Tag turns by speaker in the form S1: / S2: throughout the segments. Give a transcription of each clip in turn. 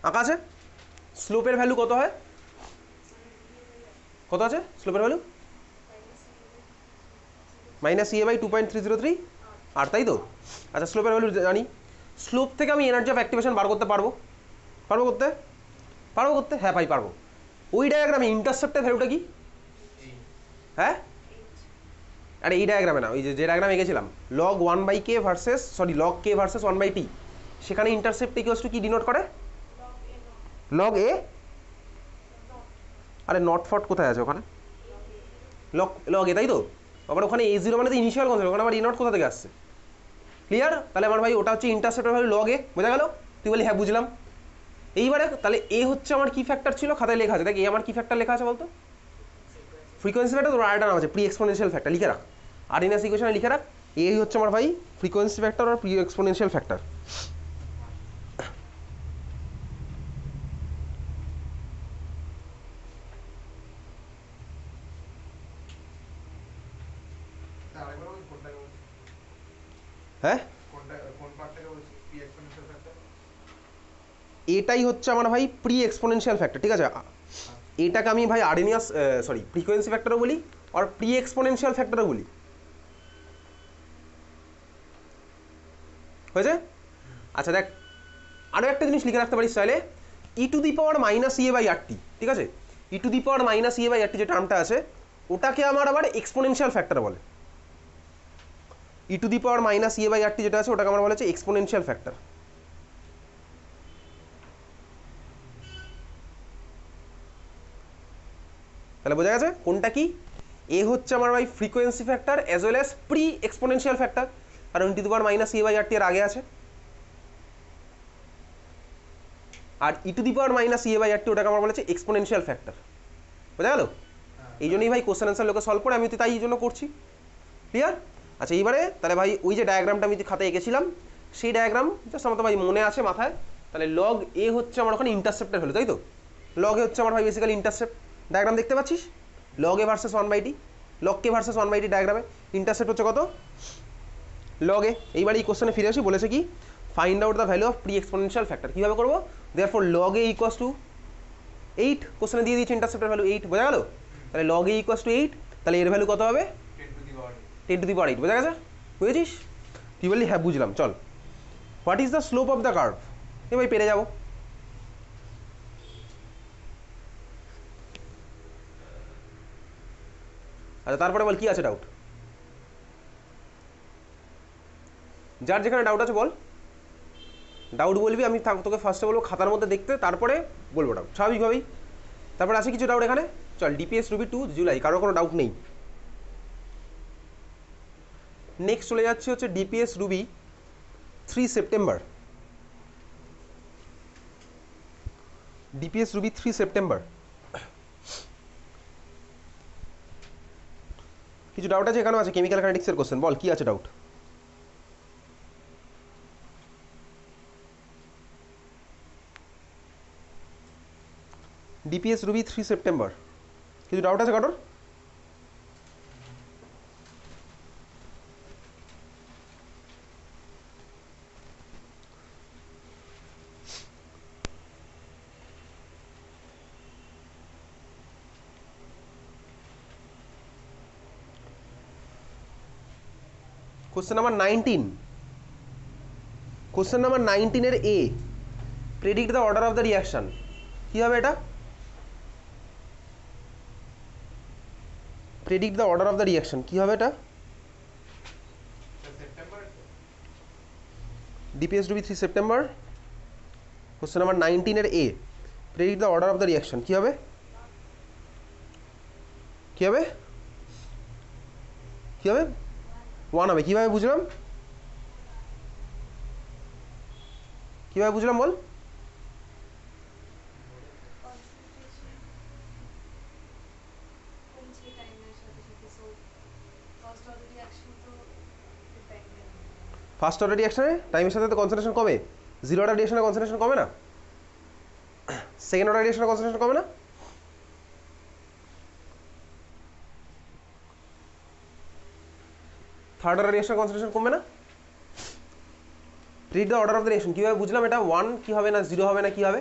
S1: আঁকা আছে। স্লোপের ভ্যালু কত হয়, কত আছে স্লোপের ভ্যালু? -CA/2.303 আর, তাই তো? আচ্ছা স্লোপের ভ্যালু জানি, স্লোপ থেকে আমি এনার্জি অফ অ্যাক্টিভেশন বার করতে পারবো, পারবো করতে, পারবো করতে, হ্যাঁ ভাই পারবো। ওই ডায়াগ্রামে ইন্টারসেপ্টের ভ্যালুটা কি? হ্যাঁ আরে এই ডায়াগ্রামে না, ওই যে ডায়াগ্রামে এঁকেছিলাম log 1/k versus log k versus 1/t, সেখানে ইন্টারসেপ্ট ইকুয়ালস টু কি ডিনোট করে? log a। আরে নট ফট কোথায় আছে ওখানে? log a, তাই তো? আবার ওখানে a0 মানে তো ইনিশিয়াল কনস্ট্যান্ট, ওখানে আবার a0 কোথা থেকে আসছে? ক্লিয়ার? তাহলে আমার ভাই ওটা হচ্ছে ইন্টারসেপ্টের ভ্যালু log a, বোঝা গেল? তুই বলি হ্যাঁ বুঝলাম। এইবারে তাহলে এ হচ্ছে আমার কি ফ্যাক্টর ছিল, খাতায় লেখা আছে দেখ, এ আমার কি ফ্যাক্টর লেখা আছে বলতো? Frequency factor. তোর আরেকটা নাম আছে প্রি এক্সপোনেনশিয়াল ফ্যাক্টর, লিখে রাখ, আরডিএনএস ইকুয়েশনে লিখে রাখ। এই হচ্ছে আমার ভাই ফ্রিকোয়েন্সি ফ্যাক্টর আর প্রি এক্সপোনেনশিয়াল ফ্যাক্টর। হ্যাঁ এটাই হচ্ছে আমার ভাই প্রি এক্সপোনেনশিয়াল ফ্যাক্টর, ঠিক আছে? এটাকে আমি ভাই আরডিএনএস ফ্রিকোয়েন্সি ফ্যাক্টরও বলি আর প্রি এক্সপোনেনশিয়াল ফ্যাক্টরও বলি, হয়েছে? আচ্ছা দেখ, আরও একটা জিনিস লিখে রাখতে পারিস চাইলে, e⁻⁻a/RT, ঠিক আছে? e⁻⁻a/RT যে টার্মটা আছে ওটাকে আমার আবার এক্সপোনেনশিয়াল ফ্যাক্টর বলে। e⁻⁻a/RT যেটা আছে ওটাকে আমরা বলা হচ্ছে এক্সপোনেনশিয়াল ফ্যাক্টর। তাহলে বোঝা গেছে কোনটা কি? এ হচ্ছে আমার ভাই frequency factor as well as pre exponential factor, কারণ e⁻⁻a/RT এর আগে আছে। আর e⁻⁻a/RT ওটাকে আমরা বলেছি এক্সপোনেনশিয়াল ফ্যাক্টর, বোঝা গেল? এই জন্যই ভাই কোশ্চেন অ্যান্সার লোকে সলভ করে, আমি তো তাই এই জন্য করছি। ক্লিয়ার? আচ্ছা এইবারে তাহলে ভাই ওই যে ডায়াগ্রামটা আমি খাতায় এঁকেছিলাম সেই ডায়াগ্রাম জাস্ট আমার তো ভাই মনে আছে মাথায়। তাহলে log a হচ্ছে আমার ওখানে ইন্টারসেপ্টের ভ্যালু, তাই তো? log a হচ্ছে আমার ভাই বেসিক্যালি ইন্টারসেপ্ট। ডায়াগ্রাম দেখতে পাচ্ছিস, log a versus 1/t, log k versus 1/t ডায়াগ্রামে ইন্টারসেপ্ট হচ্ছে কত? log a। এইবার এই কোশ্চেনে ফিরে আসি, বলেছে কি find out the value of pre exponential factor. কীভাবে করবো? Therefore log a equals to 8, কোশ্চেনে দিয়ে দিয়েছে ইন্টারসেপ্টের ভ্যালু 8, বোঝা গেল? তাহলে log a ইকুয়ালস টু 8, তাহলে এর ভ্যালু কত হবে? 10⁸, বোঝা গেছে? বুঝেছিস? তুই বললি হ্যাঁ বুঝলাম। চল, what is the slope of the curve? এ ভাই পেরে যাবো। আচ্ছা তারপরে বল কি আছে ডাউট, যার যেখানে ডাউট আছে বল, ডাউট বলবি, আমি তোকে ফার্স্টে বলবো খাতার মধ্যে দেখতে, তারপরে বলবো ডাউট স্বাভাবিকভাবেই। তারপরে আছে কিছু ডাউট এখানে। চল, ডিপিএস রুবি 2 জুলাই, কারো কোনো ডাউট নেই। নেক্সট চলে যাচ্ছে হচ্ছে DPS Ruby 3 September. DPS Ruby 3 September. কিছু ডাউট আছে এখানেও আছে, কেমিক্যাল কাইনেটিক্সের কোশ্চেন, বল কি আছে ডাউট? ডিপিএস রুবি 3 সেপ্টেম্বর, কিছু ডাউট আছে কারোর? কোশ্চেন নাম্বার 19, কোশ্চেন নাম্বার 19 এর A, predict the order of the reaction. কি হবে এটা? Predict the order of the reaction কি হবে এটা? DPS Ruby 3 September, question number 19 এর A, predict the order of the reaction কি হবে? কি হবে? কি হবে? 1 হবে। কিভাবে বুঝলাম? কিভাবে বুঝলাম বল? ফার্স্ট অর্ডার রিয়াকশনে টাইমের সাথে তো কনসেন্ট্রেশন কমে, জিরো অর্ডার রিয়াকশনে কনসেন্ট্রেশন কমে না? সেকেন্ড অর্ডার রিয়াকশনে কনসেন্ট্রেশন কমে না? থার্ড অর্ডার রিয়াকশনে কনসেন্ট্রেশন কমবে না? Read the order of the reaction কীভাবে বুঝলাম এটা 1 কি হবে না 0 হবে না কি হবে?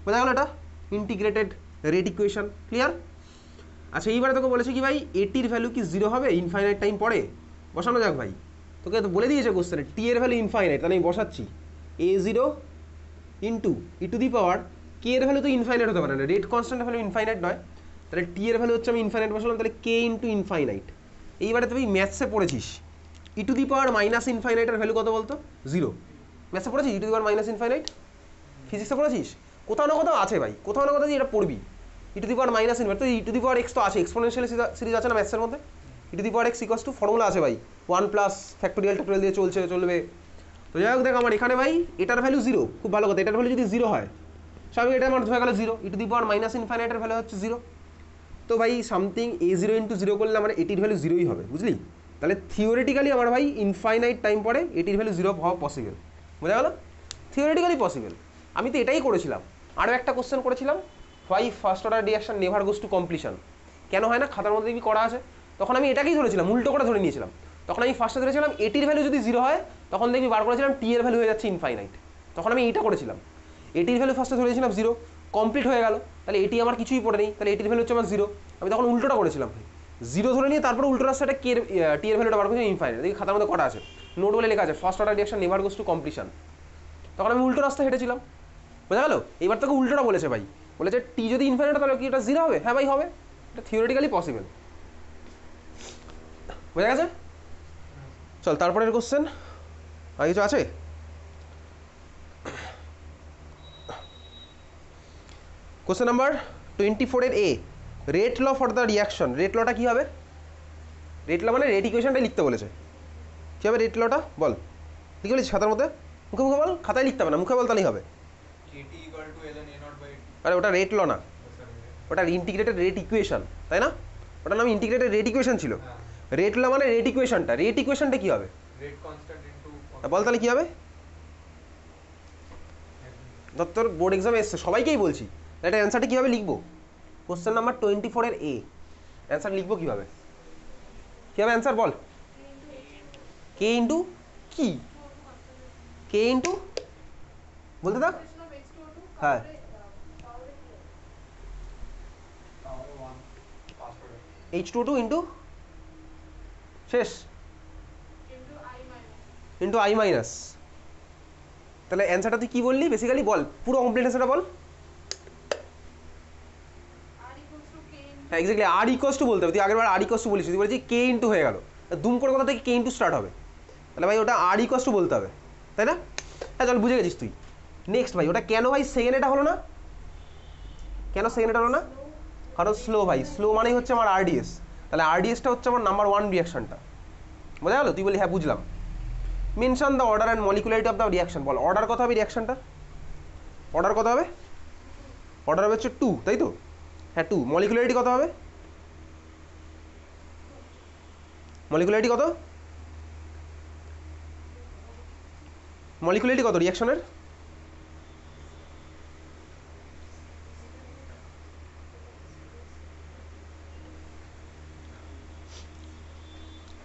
S1: বোঝা গেল? এটা ইন্টিগ্রেটেড রেট ইকুয়েশন, ক্লিয়ার? আচ্ছা এইবারে তোকে বলেছে কি ভাই এটির ভ্যালু কি জিরো হবে ইনফাইনাইট টাইম পরে? বসানো যাক ভাই, তোকে তো বলে দিয়েছে কোশ্চেনে টি এর ভ্যালু ইনফাইনাইট, তাহলে আমি বসাচ্ছি a0 into E to the পাওয়ার কে এর ভ্যালু তো ইনফাইনাইট হতে পারে না, রেট কনস্ট্যান্টের ভ্যালু ইনফাইনাইট নয়, তাহলে টি এর ভ্যালু হচ্ছে আমি ইনফাইনাইট বসালাম, তাহলে কে ইন্টু ইনফাইনাইট। এইবারে তুমি ম্যাথসে পড়েছিস e to the power minus ইনফাইনাইটের ভ্যালু কত বলতো? জিরো। ম্যাথসে পড়েছিস e to the power minus infinite? ফিজিক্সে পড়েছিস? কোথাও না কোথাও আছে ভাই, কোথাও না কোথাও এটা পড়বি। E to the power minus infinite তো e to the power x তো আছে, এক্সপোনেনশিয়াল সিরিজ আছে না ম্যাথসের মধ্যে? E to the power x equals to formula আছে ভাই, 1 প্লাস ফ্যাক্টোরিয়াল ট্যাক্টোরিয়াল দিয়ে চলবে। তো যাই হোক দেখ আমার এখানে ভাই এটার ভ্যালু জিরো, খুব ভালো কথা, এটার ভ্যালু যদি জিরো হয় স্বাভাবিক এটা আমার হয়ে গেল zero, e to the power minus ইনফাইনাইটের ভ্যালু হচ্ছে জিরো। তো ভাই সামথিং a0 ইন্টু জিরো করলে আমার এটির ভ্যালু জিরোই হবে, বুঝলি? তাহলে থিওরিটিক্যালি আমার ভাই ইনফাইনাইট টাইম পরে এটির ভ্যালু জিরো হওয়া পসিবল, বোঝা গেল? Theoretically possible. আমি তো এটাই করেছিলাম। আরও একটা কোশ্চেন করেছিলাম, why first order reaction never goes to completion, কেন হয় না? খাতার মধ্যে কি করা আছে, তখন আমি এটাকেই ধরেছিলাম, উল্টো করে ধরে নিয়েছিলাম। তখন আমি ফার্স্টে ধরেছিলাম এটির ভ্যালু যদি জিরো হয় তখন দেখবি বার করেছিলাম টি এর ভ্যালু হয়ে যাচ্ছে ইনফাইনাইট, তখন আমি এইটা করেছিলাম। এটির ভ্যালু ফার্স্টে ধরেছিলাম জিরো, কমপ্লিট হয়ে গেল, তাহলে এটি আমার কিছুই পড়ে নেই, তাহলে এটির ভ্যালু হচ্ছে আমার জিরো। আমি তখন উল্টোটা করেছিলাম, জিরো ধরে নিয়ে তারপরে উল্টো রাস্তাটা কে টি এর ভ্যালুটা বার করেছিলাম ইনফাইনাইট। দেখি খাতার মধ্যে কটা আছে, নোট বলে লেখা আছে first order reaction never goes to completion, তখন আমি উল্টো রাস্তা হেঁটেছিলাম, বোঝা গেল? এবার তোকে উল্টোটা বলেছে ভাই, বলেছে টি যদি ইনফাইনাইট তাহলে কি এটা জিরো হবে? হ্যাঁ ভাই হবে, এটা থিওরিটিক্যালি পসিবল, বোঝা গেছে? চল তারপরের কোশ্চেন আর কিছু আছে? কোশ্চেন নাম্বার 24 এর A, rate law for the reaction. Rate লটা কী হবে? রেট ল মানে রেট ইকুয়েশনটাই লিখতে বলেছে। কী হবে রেট লটা বল, লিখে বলেছিস খাতার মধ্যে? মুখে মুখে বল, খাতায় লিখতে হবে না, মুখে বল তাহলেই হবে। আরে ওটা রেট ল না, ওটা ইন্টিগ্রেটেড রেট ইকুয়েশন, তাই না? ওটার নাম ইন্টিগ্রেটেড রেট ইকুয়েশন ছিল। রেট ল মানে রেট ইকুয়েশনটা, রেট ইকুয়েশনটা কী হবে বল তাহলে কী হবে? তোর বোর্ড এক্সামে এসছে, সবাইকেই বলছি, এটা অ্যান্সারটা কীভাবে লিখবো? কোশ্চেন নাম্বার 24 এর এ, অ্যান্সার লিখবো কীভাবে? কীভাবে অ্যান্সার বল? কে ইন্টু কি? কে ইন্টু বলতে দাও, হ্যাঁ H22 ইন্টু শেষ ইন্টু আই মাইনাস। তাহলে অ্যান্সারটা তুই কী বললি বেসিক্যালি বল, পুরো কমপ্লিট অ্যান্সারটা বল। হ্যাঁ এক্স্যাক্টলি আর ইকোয়াস টু বলতে হবে, তুই আগেরবার আর ইকোয়াস টু বলিস, তুই বলেছি কে ইন্টু হয়ে গেল, দুম করে কোথা থেকে কে ইন্টু স্টার্ট হবে, তাহলে ভাই ওটা আর ইকোয়াস টু বলতে হবে, তাই না? হ্যাঁ চল বুঝে গেছিস তুই। নেক্সট ভাই ওটা কেন ভাই সেকেন্ড এটা হলো না? কেন সেকেন্ড এটা হলো না? কারণ স্লো ভাই, স্লো মানেই হচ্ছে আমার আরডিএস, তাহলে আরডিএসটা হচ্ছে আমার নাম্বার 1 রিয়াকশনটা, বোঝা গেল? তুই বলি হ্যাঁ বুঝলাম। Mention the order and molecularity of the reaction, বল অর্ডার কত হবে রিয়াকশনটা? অর্ডার কত হবে? অর্ডার হবে হচ্ছে 2, তাই তো? হ্যাঁ 2। মলিকুলারিটি কত হবে? মলিকুলারিটি কত? মলিকুলারিটি কত রিয়াকশনের?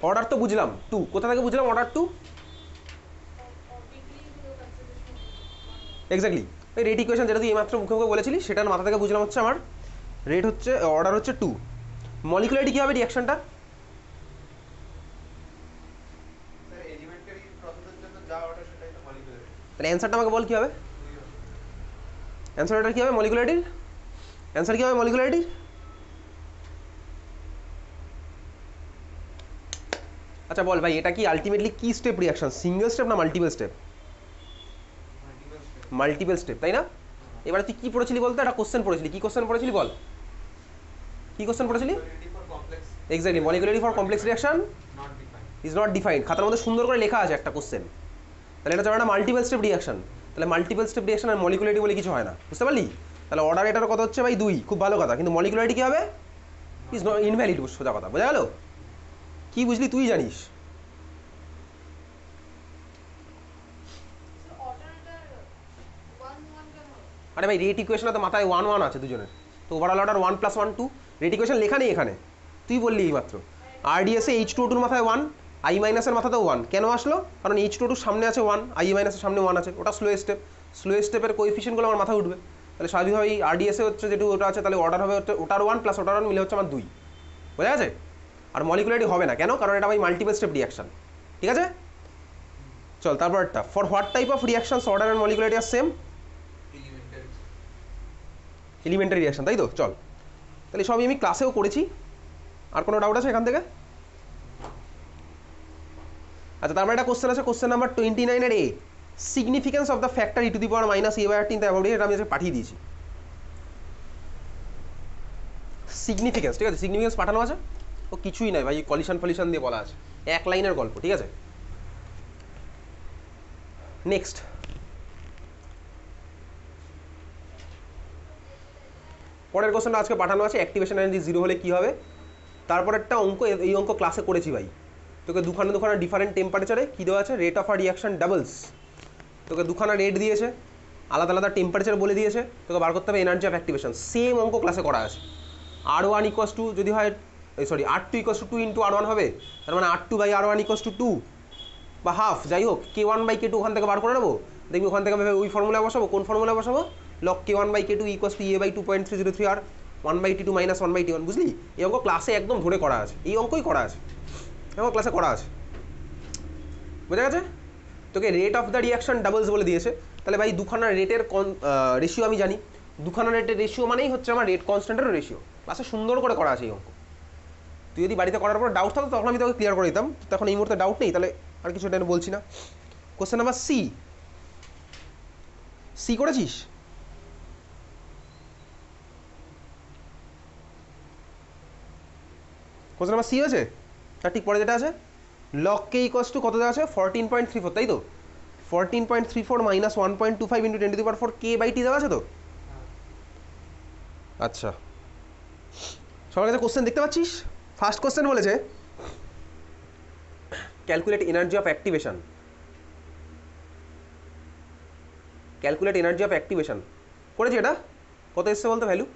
S1: অর্ডার তো বুঝলাম 2, কোথা থেকে বুঝলাম অর্ডার 2? এক্স্যাক্টলি ওই রেট ইকুয়েশন যেটা তুই এইমাত্র মুখে মুখে বলেছিলি সেটার মাথা থেকে বুঝলাম হচ্ছে আমার রেট হচ্ছে, অর্ডার হচ্ছে 2। মলিকুলারিটি কী হবে রিয়াকশনটা? তাহলে অ্যান্সারটা আমাকে বল কী হবে? অ্যান্সারটা কী হবে মলিকুলারিটির? অ্যান্সার কী হবে মলিকুলারিটির? আচ্ছা বল ভাই এটা কি আলটিমেটলি কি স্টেপ রিয়াকশন, সিঙ্গেল স্টেপ না মাল্টিপল স্টেপ? মাল্টিপল স্টেপ, তাই না? এবারে তুই কি পড়েছিলি বলতো, একটা কোশ্চেন পড়েছিলি, কি কোশ্চেন পড়েছিলি বল, কি কোশ্চেন পড়েছিলি? Exactly molecularity for complex reaction is not defined, খাতার মধ্যে সুন্দর করে লেখা আছে একটা কোশ্চেন, তাহলে এটা হচ্ছে একটা মাল্টিপল স্টেপ রিয়াকশন, তাহলে মাল্টিপল স্টেপ রিয়াকশন আর মলিকুলারিটি বলে কিছু হয় না, বুঝতে পারলি? তাহলে অর্ডার এটার কথা হচ্ছে ভাই 2, খুব ভালো কথা, কিন্তু মলিকুলারিটি কী হবে? ইজ নট ইনভ্যালিড, সোজা কথা, বোঝা গেল? কি বুঝলি তুই জানিস। আরে ভাই রেট ইকুয়েশনে তো মাথায় 1 1 আছে দুজনের, তো ওভারঅল অর্ডার 1 + 1 2, রেট ইকুয়েশন লেখা নেই এখানে, তুই বললি এইমাত্র। আরডিএসে H22 মাথায় 1, আই মাইনাসের মাথাতেও 1, কেন আসলো? কারণ H22 সামনে আছে 1, আই মাইনাসের সামনে 1 আছে, ওটা স্লো স্টেপ, স্লো স্টেপের কোএফিসিয়েন্টগুলো আমার মাথায় উঠবে, তাহলে স্বাভাবিকভাবেই আরডিএসে হচ্ছে যেটু ওটা আছে তাহলে অর্ডার হবে হচ্ছে ওটার 1 প্লাস ওটার 1 মিলে হচ্ছে আমার 2, বোঝা গেছে? আর মলিকুলারিটি হবে না কেন? কারণ এটা ভাই মাল্টিপল স্টেপ রিয়াকশন, ঠিক আছে? চল তারপরটা, for what type of reactions order and molecularity are same? Elementary reaction, তাই তো? চল তাহলে সবই আমি ক্লাসেও করেছি, আর কোনো ডাউট আছে এখান থেকে? আচ্ছা, তারপরে একটা কোশ্চেন আছে, কোশ্চেন নাম্বার 29 এর A, significance of the factor e to the power minus A by r 3 about এটা আমি পাঠিয়ে দিয়েছি। সিগনিফিকেন্স, ঠিক আছে? সিগনিফিকেন্স পাঠানো আছে, ও কিছুই নাই ভাই, কলিশন ফলিশন দিয়ে বলা আছে, এক লাইনের গল্প, ঠিক আছে? নেক্সট, পরের কোশ্চেনটা আজকে পাঠানো আছে, অ্যাক্টিভেশন এনার্জি 0 হলে কী হবে। তারপর একটা অঙ্ক, এই অঙ্ক ক্লাসে করেছি ভাই, তোকে দুখানা ডিফারেন্ট টেম্পারেচারে কী দেওয়া আছে, rate of a reaction doubles, তোকে দুখানা রেট দিয়েছে, আলাদা আলাদা টেম্পারেচার বলে দিয়েছে, তোকে বার করতে হবে এনার্জি অফ অ্যাক্টিভেশন। সেম অঙ্ক ক্লাসে করা আছে। R1 ইকোয়াস টু যদি হয়, sorry R2 equals to 2 into R1 হবে, তার মানে R2 by R1 equals to 2 বা হাফ, যাই হোক K1 বাই K2 ওখান থেকে বার করে নেবো, দেখবি ওখান থেকে আমি ওই ফর্মুলা বসাবো। কোন ফর্মুলা বসাবো? Log K1 by K2 equals to A by 2.303 R 1 by T2 minus 1 by T1, বুঝলি? এই অঙ্ক ক্লাসে একদম ধরে করা আছে, এই অঙ্কই করা আছে, এবং ক্লাসে করা আছে, বোঝা গেছে? তোকে rate of the reaction doubles বলে দিয়েছে, তাহলে ভাই দুখানা রেটের রেশিও আমি জানি, দুখানা রেটের রেশিও মানেই হচ্ছে আমার রেট কনস্ট্যান্টের রেশিও। ক্লাসে সুন্দর করে করা আছে এই অঙ্ক। তুই যদি বাড়িতে করার পর ডাউট থাকতো তখন আমি তোকে ক্লিয়ার করে দিতাম, তখন এই মুহূর্তে ডাউট নেই, তাহলে আর কিছু এটা বলছি না। কোশ্চেন নাম্বার সি করেছিস? কোশ্চেন নাম্বার সি হয়েছে? তার ঠিক পরে যেটা আছে, লগ কে ইকোয়াস টু কত দেওয়া আছে, 14.34, তাই তো? 14.34 minus 1.25 into 10 to the power 4 K by T দেওয়া আছে তো? আচ্ছা, সবার কাছে কোশ্চেন দেখতে পাচ্ছিস? ফার্স্ট কোশ্চেন বলেছে calculate energy of activation, calculate energy of activation করেছি। এটা কত এসছে বলতে value?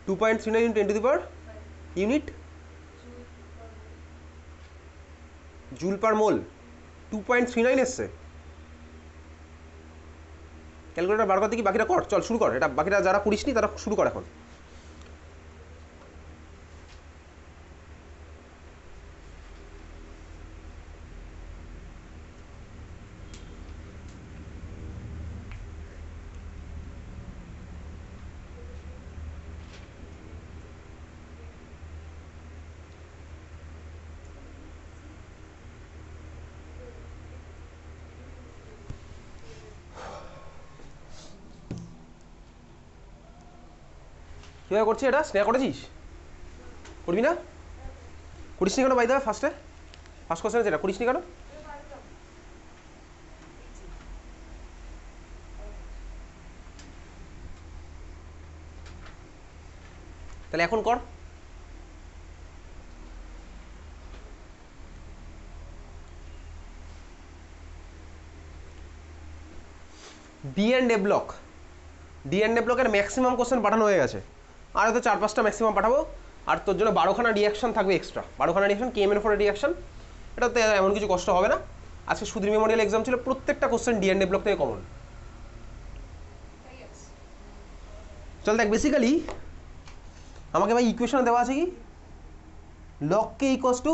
S1: 2.39 into 10 to the power unit joule per mole, 2.39 এসছে। ক্যালকুলেটার বার করতে কি বাকিটা কর, চল শুরু কর, এটা বাকিটা যারা করিসনি তারা শুরু কর এখন। কীভাবে করছি এটা? স্নেহা করেছিস? করবি না? করিস নি কেন বাই দা? ফার্স্ট কোশ্চেন আছে, এটা করিস নি কেন? তাহলে এখন কর। D and A block, D and A ব্লকের ম্যাক্সিমাম কোশ্চেন পাঠানো হয়ে গেছে, আর হয়তো 4-5টা ম্যাক্সিমাম পাঠাবো, আর তোর জন্য 12খানা রিয়াকশন থাকবে এক্সট্রা, 12খানা রিয়াকশন KMN4 রিয়াকশন। এটাতে এমন কিছু কষ্ট হবে না। আজকে সুধীর মেমোরিয়াল এক্সাম ছিল, প্রত্যেকটা question D and A block থেকে কমন। চল দেখ, বেসিক্যালি আমাকে ভাই ইকুয়েশন দেওয়া আছে কি, log K equals to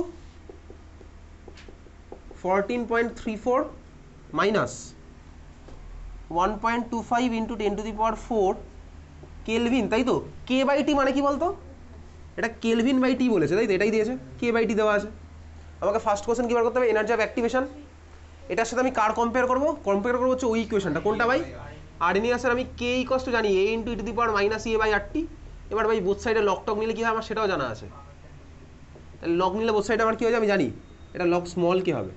S1: 14.34 minus 1.25 into 10 to the power 4 kelvin, তাই তো? কে বাই টি মানে কি বলতো? এটা কেলভিন বাই টি বলেছে, তাই তো? এটাই দিয়েছে, কে বাই টি দেওয়া আছে। আমাকে ফার্স্ট কোশ্চেন কি বার করতে হবে, এনার্জি অফ অ্যাক্টিভেশন। এটার সাথে আমি কার কম্পেয়ার করবো? কম্পেয়ার করবো হচ্ছে ওই ইকুয়েশনটা, কোনটা ভাই? আরএনএসের আমি কে ইকুয়ালস টু জানি, A into E to the power minus A by R T. এবার ভাই বোথ সাইডে লগ টক নিলে কি হয় আমার সেটাও জানা আছে, তাহলে লগ নিলে বোথ সাইডে আমার কী হবে আমি জানি, এটা লগ স্মল কে হবে।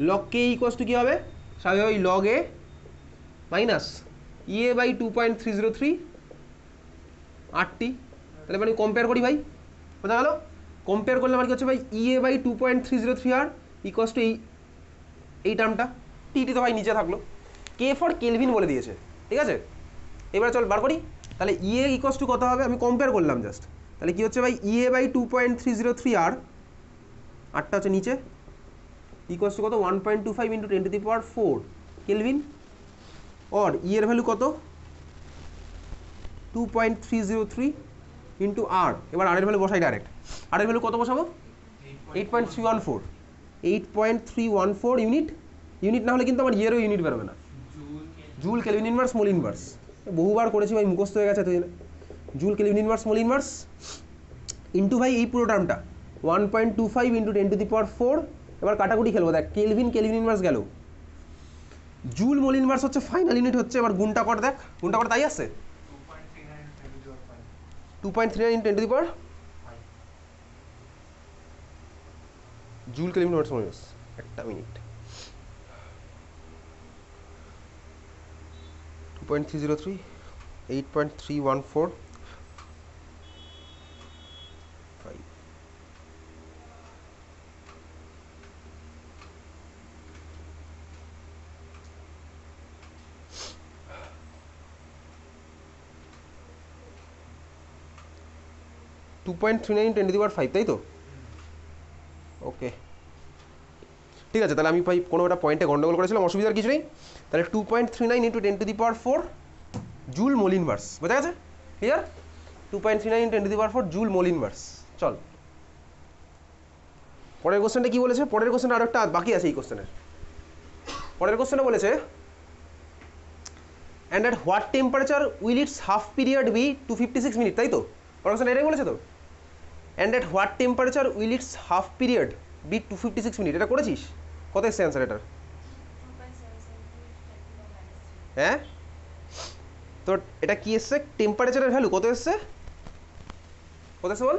S1: লগ কে ইকুয়ালস টু কী হবে? স্বাভাবিক log A minus EA by 2.303 R T. তাহলে আমি কম্পেয়ার করি ভাই, বোঝা গেল? কম্পেয়ার করলে আমার কি হচ্ছে ভাই, ইএ বাই 2.303 আর ইকুয়ালস টু এই টার্মটা, টি তো ভাই নিচে থাকলো, কে ফর কেলভিন বলে দিয়েছে, ঠিক আছে? এবার চল বার করি, তাহলে ইএ ইকুয়ালস টু কত হবে, আমি কম্পেয়ার করলাম জাস্ট, তাহলে কি হচ্ছে ভাই, ইএ বাই 2.303 আর আরটা হচ্ছে নিচে, ইকুয়ালস টু কত, 1.25 into 10 to the power 4 kelvin. और ই এর ভ্যালু কত 2.303 ইন্টু আর, এবার আর এর ভ্যালু বসাই ডাইরেক্ট। আর এর ভ্যালু কত বসাবো 8.314, 8.314 ইউনিট। ইউনিট না হলে কিন্তু আমার ইয়েরও ইউনিট বেরোবে না। Joule kelvin inverse mole inverse, বহুবার করেছি ভাই, মুখস্থ হয়ে গেছে। তো joule kelvin inverse mole inverse into ভাই এই পুরো টার্মটা 1.25 ইন্টু 10⁴। এবার কাটাকুটি খেলবো, দেখ কেলভিন কেলভিন ইনভার্স গেল, জুল মোল ইনভার্স হচ্ছে ফাইনাল ইউনিট হচ্ছে। এবার গুণটা কর, দেখ গুণটা কর, তাই আসছে 2.39 into 10⁵ joule kelvin inverse mole inverse. একটা মিনিট, 2.303 8.314 5 2.39 10⁵, তাই তো? ওকে ঠিক আছে, তাহলে আমি ভাই কোনো একটা পয়েন্টে গন্ডগোল করেছিলাম, অসুবিধার কিছু নেই। তাহলে 2.39 ইন্টু 10⁴ জুল মোল ইনভার্স, বোঝা গেছে? Clear? 2.39 into 10⁴ joule mole inverse. চল পরের কোশ্চেনটা কি বলেছে? পরের কোশ্চেন আরো একটা বাকি আছে এই কোশ্চেনের। পরের কোশ্চেনে বলেছে and at what temperature will its half period be 256 minute, তাই তো? পরের কোশ্চেন এটাই বলেছে তো, and at what temperature will its half period be 256 minute. এটা করেছিস? কত এসছে অ্যান্সার এটার? হ্যাঁ, তো এটা কি এসছে? টেম্পারেচারের ভ্যালু কত এসছে? কত এসছে বল?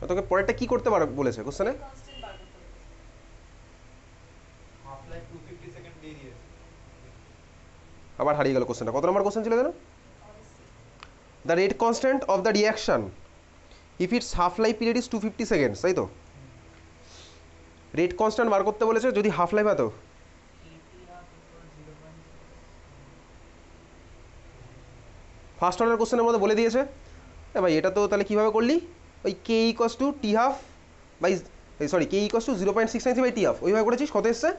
S1: তোকে পরেরটা কি করতে পারো বলেছে কোশ্চেনে? আবার হারিয়ে গেল কোশ্চেনটা। কত নম্বর কোশ্চেন ছিল যেন? The rate constant of the reaction if it's half life period is 250 seconds, তাই তো? রেট কনস্ট্যান্ট বার করতে বলেছে যদি হাফ লাইফ এত। ফার্স্ট অর্ডার কোশ্চেনের মধ্যে বলে দিয়েছে। এ ভাই এটা তো তাহলে কীভাবে করলি? ওই K equals to T half by, sorry K equals to 0.693 by T half, ওইভাবে করেছিস। কত এসছে?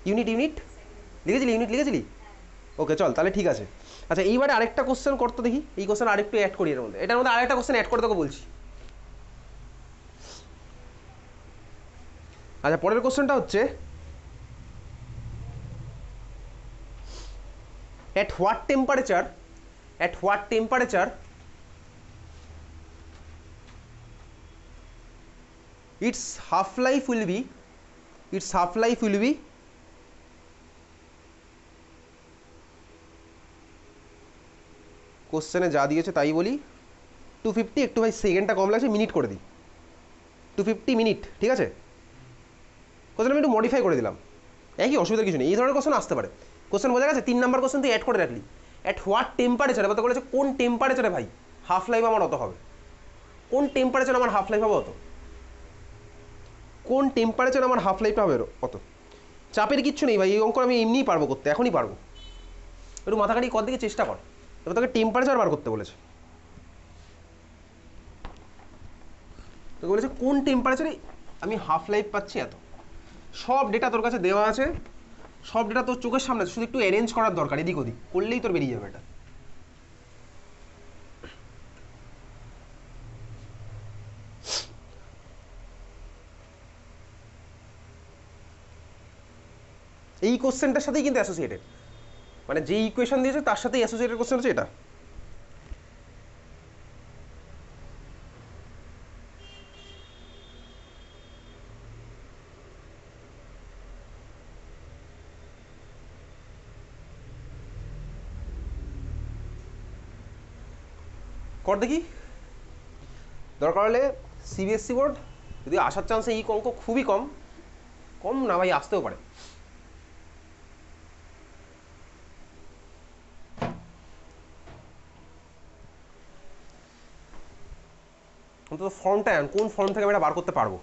S1: ইউনিট ইউনিট লিখেছিলি? ইউনিট লিখেছিলি? ওকে চল তাহলে ঠিক আছে। আচ্ছা এইবারে আরেকটা কোশ্চেন করতে দেখি, এই কোশ্চেন আরেকটু অ্যাড করি এর মধ্যে, এটার মধ্যে আরেকটা কোশ্চেন অ্যাড করে তোকে বলছি। আচ্ছা পরের কোশ্চেনটা হচ্ছে at what temperature its half life will be কোশ্চেনে যা দিয়েছে তাই বলি 250, একটু ভাই সেকেন্ডটা কম লাগছে, মিনিট করে দিই 250 মিনিট, ঠিক আছে? কোশ্চেন আমি একটু মডিফাই করে দিলাম, একই অসুবিধার কিছু নেই, এই ধরনের কোশ্চেন আসতে পারে। কোশ্চেন বোঝা গেছে? 3 নাম্বার কোশ্চেন তুই অ্যাড করে রাখলি, অ্যাট হোয়াট টেম্পারেচার, এবার তো বলেছে কোন টেম্পারেচারে ভাই হাফ লাইফ আমার অত হবে, কোন টেম্পারেচার আমার হাফ লাইফ হবে অত, কোন টেম্পারেচার আমার হাফ লাইফটা হবে অত। চাপের কিচ্ছু নেই ভাই, এই অঙ্ক আমি এমনিই পারবো করতে, এখনই পারবো। একটু মাথা কাটি কর দিকে চেষ্টা কর। এবার তোকে টেম্পারেচার বার করতে বলেছে, তোকে বলেছে কোন টেম্পারেচারে আমি হাফ লাইফ পাচ্ছি এত। সব ডেটা তোর কাছে দেওয়া আছে, সব ডেটা তোর চোখের সামনে, শুধু একটু অ্যারেঞ্জ করার দরকার, এদিক ওদিক করলেই তোর বেরিয়ে যাবে এটা। এই কোশ্চেনটার সাথেই কিন্তু অ্যাসোসিয়েটেড, মানে যে ইকুয়েশন দিয়েছে তার সাথেই অ্যাসোসিয়েটেড কোশ্চেন হচ্ছে এটা। কর দেখি, দরকার হলে সিবিএসসি বোর্ড যদি আসার চান্সে এই অঙ্ক খুবই কম, কম না ভাই আসতেও পারে। অন্তত ফর্মটা কোন ফর্ম থেকে আমি এটা বার করতে পারবো।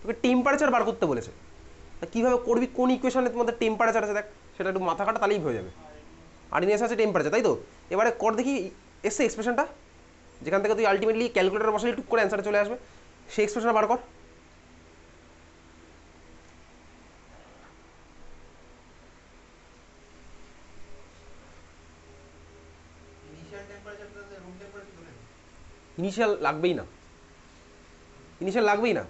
S1: তোকে টেম্পারেচার বার করতে বলেছে, কীভাবে করবি, কোন ইকুয়েশনে তোমাদের টেম্পারেচার আছে দেখ, সেটা একটু মাথা কাটা তাহলেই হয়ে যাবে। আর ইনএস আছে টেম্পারেচার, তাই তো? এবারে কর দেখি এসছে এক্সপ্রেশনটা, যেখান থেকে তুই আলটিমেটলি ক্যালকুলেটর বসালে টুক করে অ্যান্সার চলে আসবে, সেই এক্সপ্রেশনটা বার কর। ইনিশিয়াল লাগবেই না, ইনিশিয়াল লাগবেই না।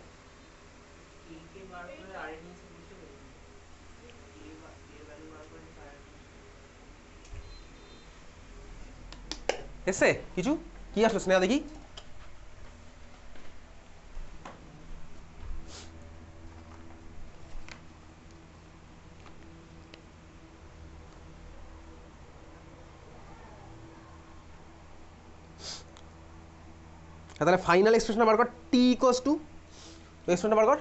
S1: এসে কিছু কি আসলো স্নেহা দেখি? তাহলে ফাইনাল এক্সপ্রেশন বার কর, টি ইকুয়ালস টু এক্সপ্রেশনটা বার কর।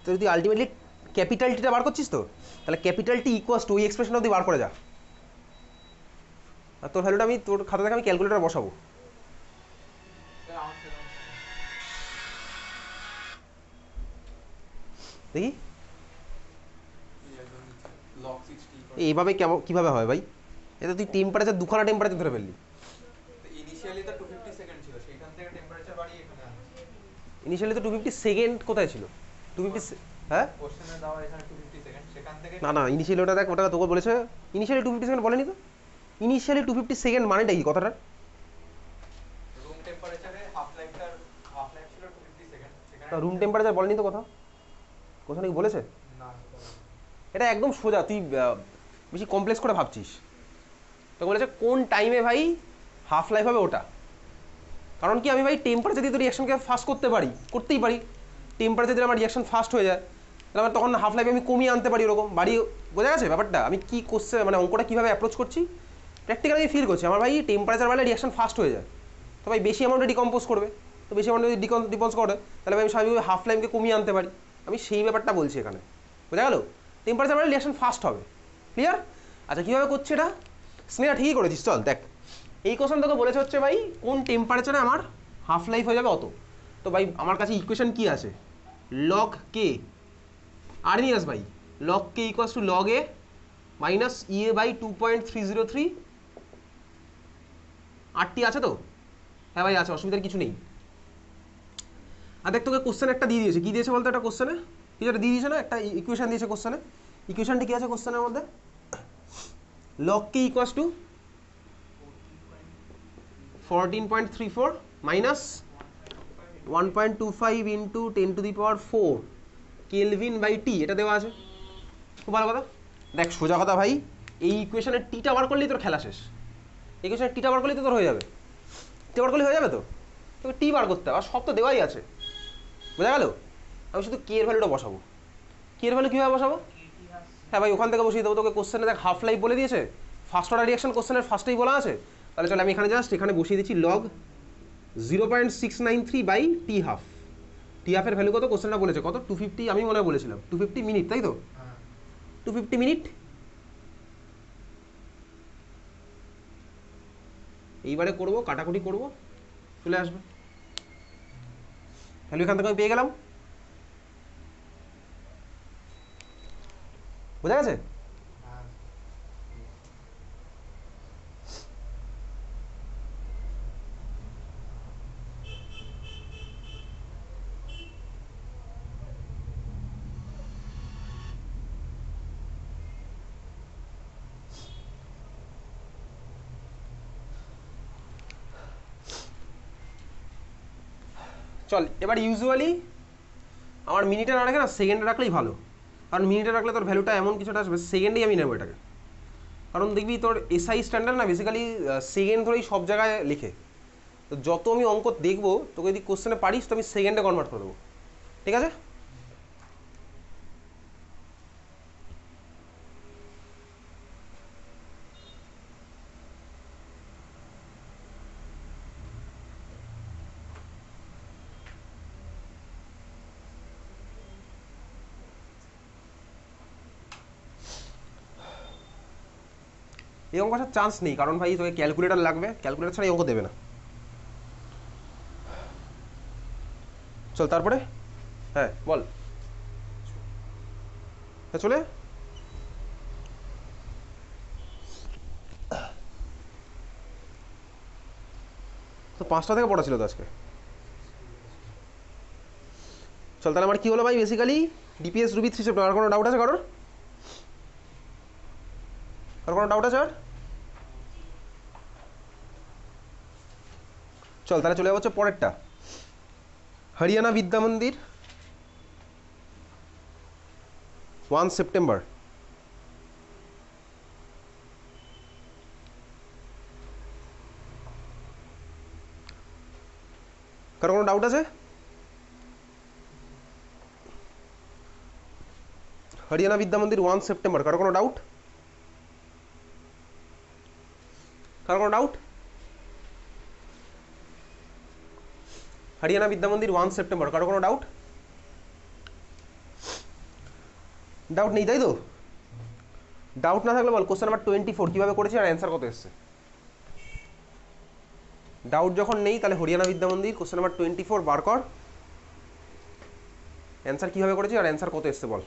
S1: তো যদি আলটিমেটলি ক্যাপিটাল টিটা বার করছিস তো, তাহলে ক্যাপিটাল টি ইকুয়ালস টু ওই এক্সপ্রেশন অবধি বার করে যা। আর তোর ভ্যালুটা আমি তোর খাতা থেকে আমি ক্যালকুলেটার বসাবো। দেখি এইভাবে কেমন কীভাবে হয় ভাই? এটা তুই টেম্পারেচার দুখানা টেম্পারেচার ধরে ফেললি।
S2: ইনিশিয়ালি তো 250 সেকেন্ড ছিল, সেখান থেকে টেম্পারেচার বাড়িয়ে এখানে আনছি।
S1: ইনিশিয়ালি তো 250 সেকেন্ড কোথায় ছিল? 250 হ্যাঁ
S2: কোশ্চেনে দাও এখানে 250 সেকেন্ড, সেখান থেকে
S1: না না ইনিশিয়ালি ওটা দেখ, ওটা তোকে বলেছে ইনিশিয়ালি 250 সেকেন্ড বলেনি তো। ইনিশিয়ালি 250 সেকেন্ড মানেটা কি কথাটা?
S2: রুম টেম্পারেচারে হাফ লাইফ ছিল 250 সেকেন্ড, সেখানে
S1: রুম টেম্পারেচার বলেনি তো কথা, কোথাও কি বলেছে?
S2: না।
S1: এটা একদম সোজা, তুই বেশি কমপ্লেক্স করে ভাবছিস। তো বলেছে কোন টাইমে ভাই হাফ লাইফ হবে ওটা। কারণ কি আমি ভাই টেম্পারেচার দিয়ে তো রিয়াকশনকে ফাস্ট করতেই পারি। টেম্পারেচার দিলে আমার রিয়াকশন ফাস্ট হয়ে যায়, তাহলে আমার তখন হাফ লাইফে আমি কমিয়ে আনতে পারি, ওরকম বাড়িয়ে। বোঝা গেছে ব্যাপারটা? আমি কি কোশ্চেন মানে অঙ্কটা কীভাবে অ্যাপ্রোচ করছি প্র্যাকটিক্যালি আমি ফিল করছি। আমার ভাই টেম্পারেচার বাড়লে রিয়াকশন ফাস্ট হয়ে যায়, তো ভাই বেশি অ্যামাউন্টে ডিকম্পোজ করবে, তো বেশি অ্যামাউন্টে ডিকম্পোজ করে তাহলে ভাই আমি স্বাভাবিকভাবে হাফ লাইফকে কমিয়ে আনতে পারি। আমি সেই ব্যাপারটা বলছি এখানে। বোঝা গেল? টেম্পারেচার বাড়লে রিয়াকশন ফাস্ট হবে। ক্লিয়ার? আচ্ছা কীভাবে করছে এটা? স্নেহা ঠিকই করেছিস। চল দেখ, এই কোশ্চেন তোকে বলেছে হচ্ছে ভাই কোন টেম্পারেচারে আমার হাফ লাইফ হয়ে যাবে অত। তো ভাই আমার কাছে ইকুয়েশন কি আছে? লগ কে আর নিয়াস ভাই, log K equals to log A minus EA by 2.303। আটটি আছে তো? হ্যাঁ ভাই আছে, অসুবিধার কিছু নেই। আর দেখ তোকে কোশ্চেন একটা দিয়ে দিয়েছে, কি দিয়েছে বলতো? একটা কোশ্চেনে কিছু একটা দিয়ে দিয়েছে না, একটা ইকুয়েশন দিয়েছে কোশ্চেনে। ইকুয়েশনটি কি আছে কোশ্চেনের মধ্যে? Log K equals to 14.34 minus 1.25 into 10⁴ kelvin by T, এটা দেওয়া আছে। খুব ভালো কথা। দেখ সোজা কথা ভাই, এই ইকুয়েশনের টিটা বার করলেই তোর খেলা শেষ। ইকুয়েশনের টিটা বার করলেই তো তোর হয়ে যাবে, টি বার করলেই হয়ে যাবে। তো তোকে টি বার করতে হবে, আর সব তো দেওয়াই আছে। বোঝা গেল? আমি শুধু কে এর ভ্যালুটা বসাবো। কে এর ভ্যালু কীভাবে বসাবো? হ্যাঁ ভাই ওখান থেকে বসিয়ে দেবো। তোকে কোশ্চেনে দেখ হাফ লাইফ বলে দিয়েছে, ফার্স্ট অর্ডার রিয়াকশন কোশ্চেনের ফার্স্টেই বলা আছে। তাহলে চলে আমি এখানে জাস্ট এখানে বসিয়ে দিচ্ছি log 0.693 by T half. T হাফের ভ্যালু কত কোশ্চেনটা বলেছে? কত? 250। আমি মনে হয় বলেছিলাম 250 মিনিট, তাই তো? 250 মিনিট। এইবারে করবো কাটাকুটি করবো, চলে আসবে ভ্যালু এখান থেকে আমি পেয়ে গেলাম। বোঝা গেছে? চল এবার ইউজুয়ালি আমার মিনিটে না রাখে না সেকেন্ডে রাখলেই ভালো। কারণ মিনিটে রাখলে তোর ভ্যালুটা এমন কিছুটা আসবে, সেকেন্ডেই আমি নেবো এটাকে। কারণ দেখবি তোর এসআই স্ট্যান্ডার্ড না বেসিক্যালি সেকেন্ড ধরেই সব জায়গায় লিখে। তো যত আমি অঙ্ক দেখবো তোকে যদি কোশ্চেনে পারিস তো আমি সেকেন্ডে কনভার্ট করে দেবো। ঠিক আছে? এই অঙ্ক আসার চান্স নেই, কারণ ভাই তোকে ক্যালকুলেটার লাগবে, ক্যালকুলেটার ছাড়া এই অঙ্ক দেবে না। চল তারপরে হ্যাঁ বল। হ্যাঁ চলে তো 5টা থেকে পড়া ছিল তো আজকে। চল তাহলে আমার কি হলো ভাই, বেসিক্যালি ডিপিএস রুবি 3 সেপ্টেম্বর। আর কোনো ডাউট আছে কারোর? আর কোনো ডাউট আছে আর? চল তাহলে চলে যাবো পরেরটা, হরিয়ানা বিদ্যা মন্দির 1 সেপ্টেম্বর। কারো কোনো ডাউট আছে? হরিয়ানা বিদ্যা মন্দির 1 সেপ্টেম্বর, কারো কোনো ডাউট? কারো কোনো ডাউট? হরিয়ানা বিদ্যা মন্দির 1 সেপ্টেম্বর, কারো কোনো ডাউট? ডাউট নেই তাই তো? ডাউট না থাকলে বল কোশ্চেন নাম্বার 24 কিভাবে করেছি আর অ্যান্সার কত এসছে। ডাউট যখন নেই তাহলে হরিয়ানা বিদ্যা মন্দির কোশ্চেন নাম্বার 24 বার কর, অ্যান্সার কিভাবে করেছি আর অ্যান্সার কত এসছে বল।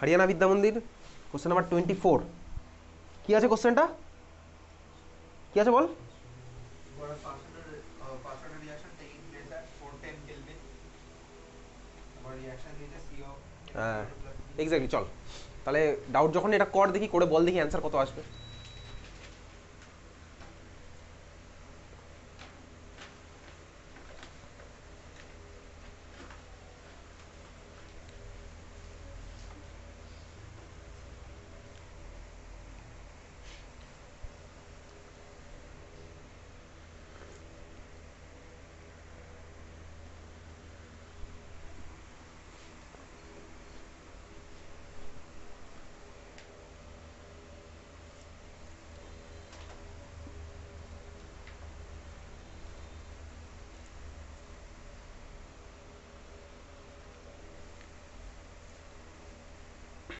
S1: হরিয়ানা বিদ্যা মন্দির কোশ্চেন নাম্বার 24 কি আছে কোশ্চেনটা, কি আছে বল?
S2: partial reaction taking place at 410 Kelvin. और reaction দিয়েছে CO
S1: হ্যাঁ এক্স্যাক্টলি। চল তাহলে ডাউট যখন এটা কর, দেখি করে বল দেখি অ্যান্সার কত আসবে।